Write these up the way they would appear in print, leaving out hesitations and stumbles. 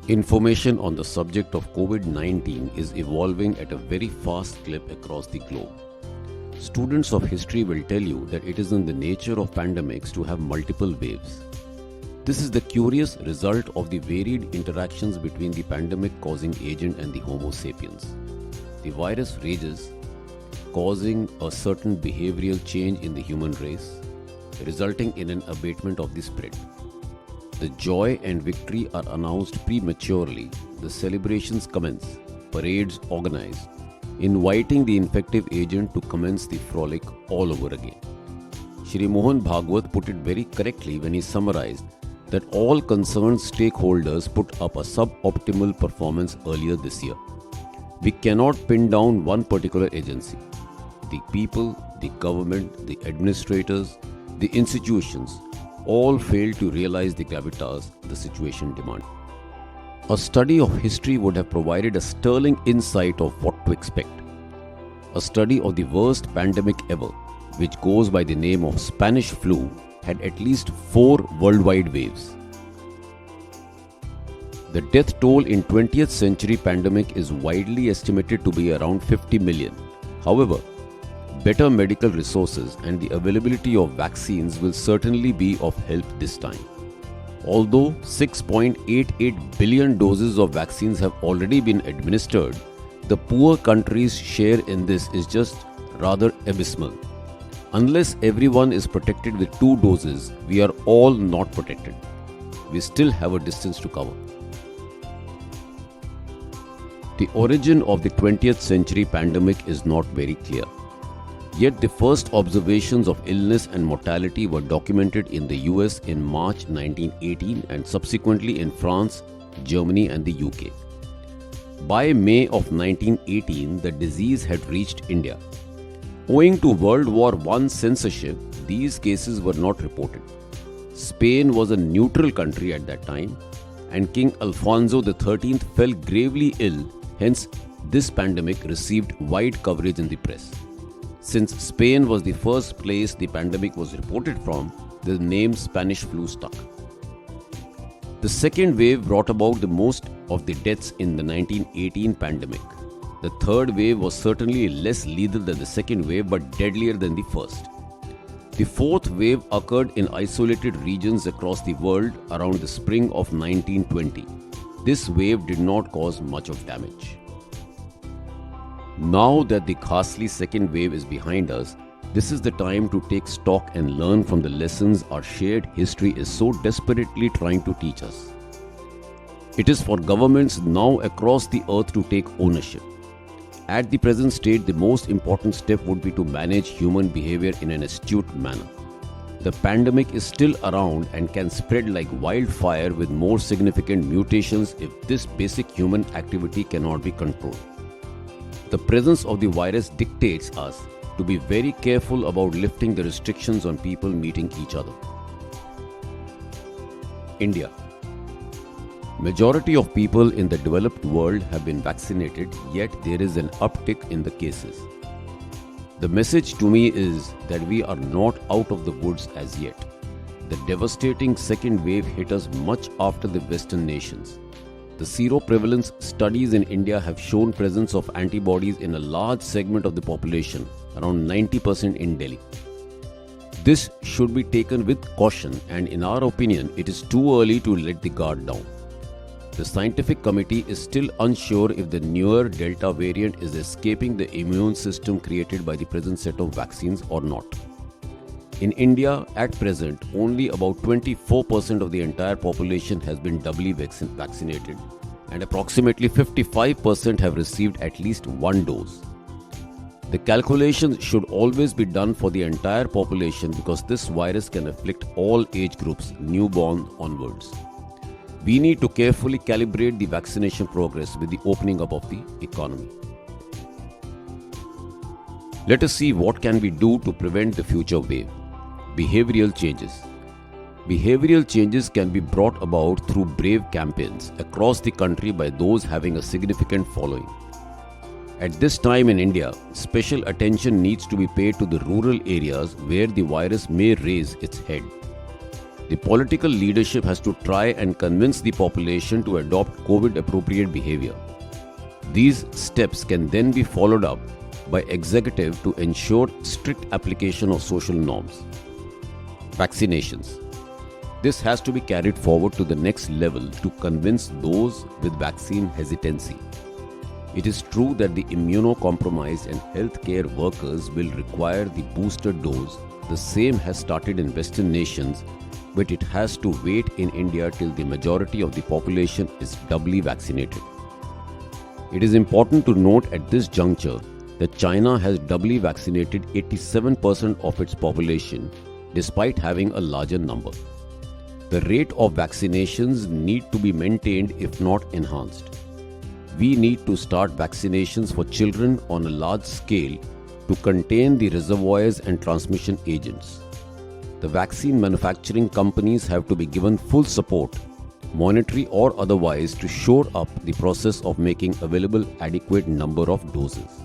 Information on the subject of COVID-19 is evolving at a very fast clip across the globe. Students of history will tell you that it is in the nature of pandemics to have multiple waves. This is the curious result of the varied interactions between the pandemic causing agent and the Homo sapiens. The virus rages, causing a certain behavioral change in the human race, resulting in an abatement of the spread. The joy and victory are announced prematurely, the celebrations commence, parades organized, inviting the infective agent to commence the frolic all over again. Shri Mohan Bhagwat put it very correctly when he summarized that all concerned stakeholders put up a suboptimal performance earlier this year. We cannot pin down one particular agency. The people, the government, the administrators, the institutions all failed to realize the gravitas the situation demanded. A study of history would have provided a sterling insight of what to expect. A study of the worst pandemic ever, which goes by the name of Spanish flu, had at least 4 worldwide waves. The death toll in 20th century pandemic is widely estimated to be around 50 million. However, better medical resources and the availability of vaccines will certainly be of help this time. Although 6.88 billion doses of vaccines have already been administered, the poor country's share in this is just rather abysmal. Unless everyone is protected with 2 doses, we are all not protected. We still have a distance to cover. The origin of the 20th century pandemic is not very clear. Yet the first observations of illness and mortality were documented in the US in March 1918 and subsequently in France, Germany and the UK. By May of 1918, the disease had reached India. Owing to World War I censorship, these cases were not reported. Spain was a neutral country at that time, and King Alfonso XIII fell gravely ill, hence this pandemic received wide coverage in the press. Since Spain was the first place the pandemic was reported from, the name Spanish flu stuck. The second wave brought about the most of the deaths in the 1918 pandemic. The third wave was certainly less lethal than the second wave but deadlier than the first. The fourth wave occurred in isolated regions across the world around the spring of 1920. This wave did not cause much of damage. Now that the ghastly second wave is behind us, this is the time to take stock and learn from the lessons our shared history is so desperately trying to teach us. It is for governments now across the earth to take ownership. At the present state, the most important step would be to manage human behavior in an astute manner. The pandemic is still around and can spread like wildfire with more significant mutations if this basic human activity cannot be controlled. The presence of the virus dictates us to be very careful about lifting the restrictions on people meeting each other. India. Majority of people in the developed world have been vaccinated, yet there is an uptick in the cases. The message to me is that we are not out of the woods as yet. The devastating second wave hit us much after the Western nations. The seroprevalence studies in India have shown presence of antibodies in a large segment of the population, around 90% in Delhi. This should be taken with caution, and in our opinion, it is too early to let the guard down. The scientific committee is still unsure if the newer Delta variant is escaping the immune system created by the present set of vaccines or not. In India, at present, only about 24% of the entire population has been doubly vaccinated, and approximately 55% have received at least 1 dose. The calculations should always be done for the entire population because this virus can afflict all age groups, newborn onwards. We need to carefully calibrate the vaccination progress with the opening up of the economy. Let us see what can we do to prevent the future wave. Behavioral changes. Behavioral changes can be brought about through brave campaigns across the country by those having a significant following. At this time in India, special attention needs to be paid to the rural areas where the virus may raise its head. The political leadership has to try and convince the population to adopt COVID-appropriate behavior. These steps can then be followed up by executive to ensure strict application of social norms. Vaccinations. This has to be carried forward to the next level to convince those with vaccine hesitancy. It is true that the immunocompromised and healthcare workers will require the booster dose. The same has started in Western nations, but it has to wait in India till the majority of the population is doubly vaccinated. It is important to note at this juncture that China has doubly vaccinated 87% of its population despite having a larger number. The rate of vaccinations need to be maintained if not enhanced. We need to start vaccinations for children on a large scale to contain the reservoirs and transmission agents. The vaccine manufacturing companies have to be given full support, monetary or otherwise, to shore up the process of making available adequate number of doses.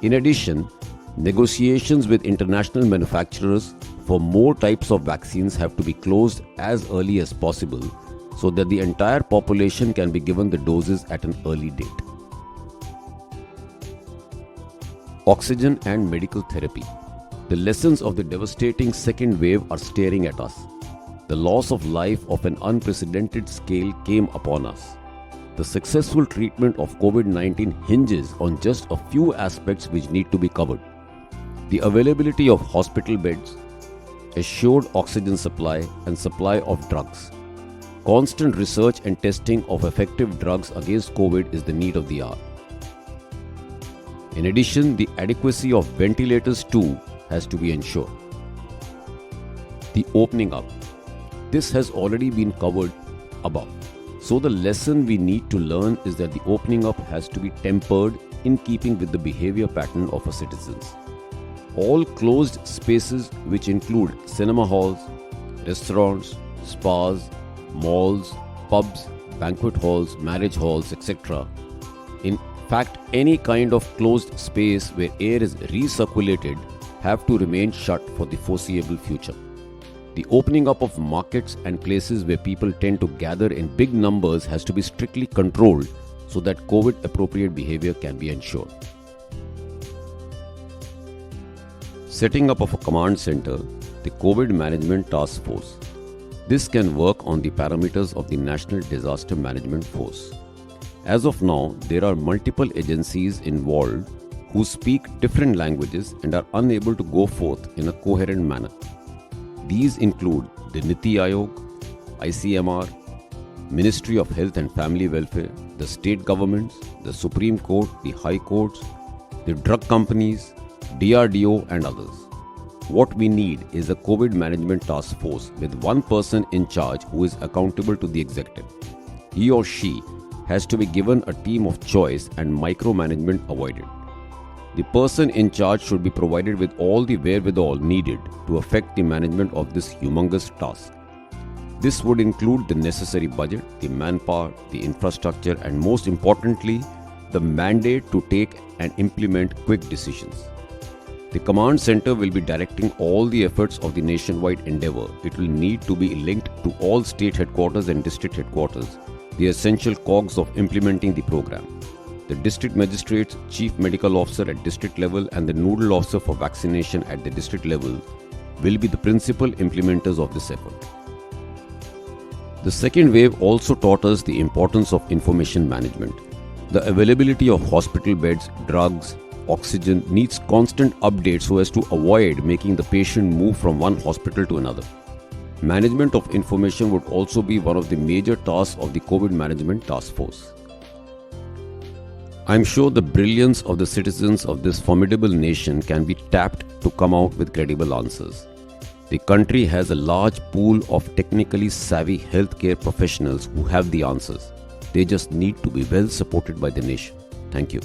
In addition, negotiations with international manufacturers for more types of vaccines have to be closed as early as possible so that the entire population can be given the doses at an early date. Oxygen and medical therapy. The lessons of the devastating second wave are staring at us. The loss of life of an unprecedented scale came upon us. The successful treatment of COVID-19 hinges on just a few aspects which need to be covered. The availability of hospital beds, assured oxygen supply and supply of drugs. Constant research and testing of effective drugs against COVID is the need of the hour. In addition, the adequacy of ventilators too has to be ensured. The opening up. This has already been covered above. So the lesson we need to learn is that the opening up has to be tempered in keeping with the behavior pattern of our citizens. All closed spaces, which include cinema halls, restaurants, spas, malls, pubs, banquet halls, marriage halls, etc. In fact, any kind of closed space where air is recirculated have to remain shut for the foreseeable future. The opening up of markets and places where people tend to gather in big numbers has to be strictly controlled so that COVID-appropriate behavior can be ensured. Setting up of a command center, the COVID Management Task Force. This can work on the parameters of the National Disaster Management Force. As of now, there are multiple agencies involved who speak different languages and are unable to go forth in a coherent manner. These include the Niti Aayog, ICMR, Ministry of Health and Family Welfare, the state governments, the Supreme Court, the High Courts, the drug companies, DRDO and others. What we need is a COVID Management Task Force with one person in charge who is accountable to the executive. He or she has to be given a team of choice and micromanagement avoided. The person in charge should be provided with all the wherewithal needed to effect the management of this humongous task. This would include the necessary budget, the manpower, the infrastructure, and most importantly, the mandate to take and implement quick decisions. The command center will be directing all the efforts of the nationwide endeavor. It will need to be linked to all state headquarters and district headquarters, the essential cogs of implementing the program. The district magistrates, chief medical officer at district level and the nodal officer for vaccination at the district level will be the principal implementers of this effort. The second wave also taught us the importance of information management. The availability of hospital beds, drugs, oxygen needs constant updates so as to avoid making the patient move from one hospital to another. Management of information would also be one of the major tasks of the COVID Management Task Force. I am sure the brilliance of the citizens of this formidable nation can be tapped to come out with credible answers. The country has a large pool of technically savvy healthcare professionals who have the answers. They just need to be well supported by the nation. Thank you.